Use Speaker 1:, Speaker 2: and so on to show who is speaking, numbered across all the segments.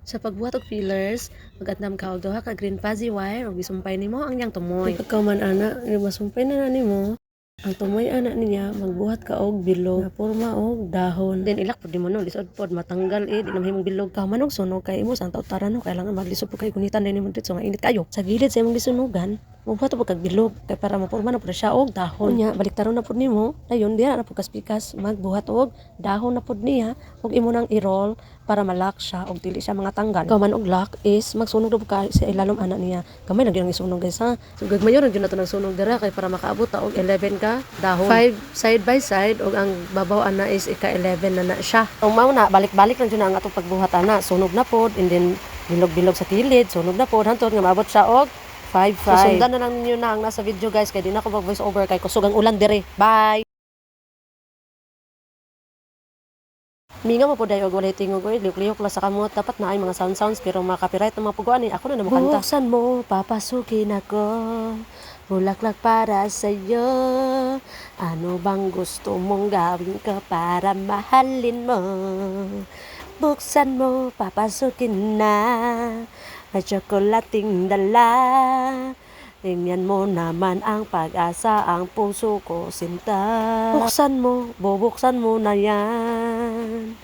Speaker 1: Sa pagbuhat og fillers, mag-andam ka og duha ka green fuzzy wire ug gisumpay nimo ang iyang tumoy. Pagka man ana, masumpay na nimo. Ang tumoy ana niya magbuhat ka og bilog na porma og dahon. Then ilak pud nimo no lisod pod matanggal di na mahimong bilog ka manog sunog kay imo sa tautaran no kailangan maglisod pud kay kunitan din nimo dito nga init kayo. Sa gilid sa imong lisunugan, magbuhat pud kag bilog kay para maporma na pud siya og dahon. Unya baliktaron na pud nimo, dayon diha na pud kaspikas magbuhat og dahon na pud niya ug imo nang i-roll para malak siya og dili siya mga tanggal. Ikaw man og lock is magsunog do ka sa ilalom ana niya. Gamay lang gyud ang isunog guys ha. So gagmayon ra gyud nato nagsunog dira kay para makaabot ta og 11 ka dahon. 5 side by side og ang babaw ana is ika 11 na siya. Ang mao na balik-balik lang gyud na ang atong pagbuhat ana. Sunog na pod and then bilog-bilog sa kilid, sunog na pod hantod nga maabot siya og 5-5. So, sundan na lang ninyo na ang nasa video guys kay di na ako mag voice over kay kusog ang ulan dire. Bye. Minga mo po dayo og walay tingog oy liuk-liuk la sa kamot dapat na ay mga sounds pero mga copyright na mga puguan ako na namukanta. Buksan mo papasukin ako bulaklak para sa iyo. Ano bang gusto mong gawin ko para mahalin mo? Buksan mo papasukin na may tsokolating dala. Tingnan mo naman ang pag-asa, ang puso ko sinta. Buksan mo, bubuksan mo na yan.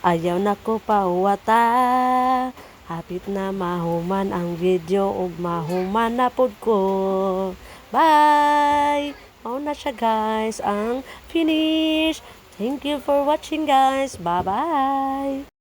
Speaker 1: Ayaw na ko pauwata. Hapit na mahuman ang video ug mahuman na pod ko. Bye! Mao na siya guys, ang finish. Thank you for watching guys. Bye-bye!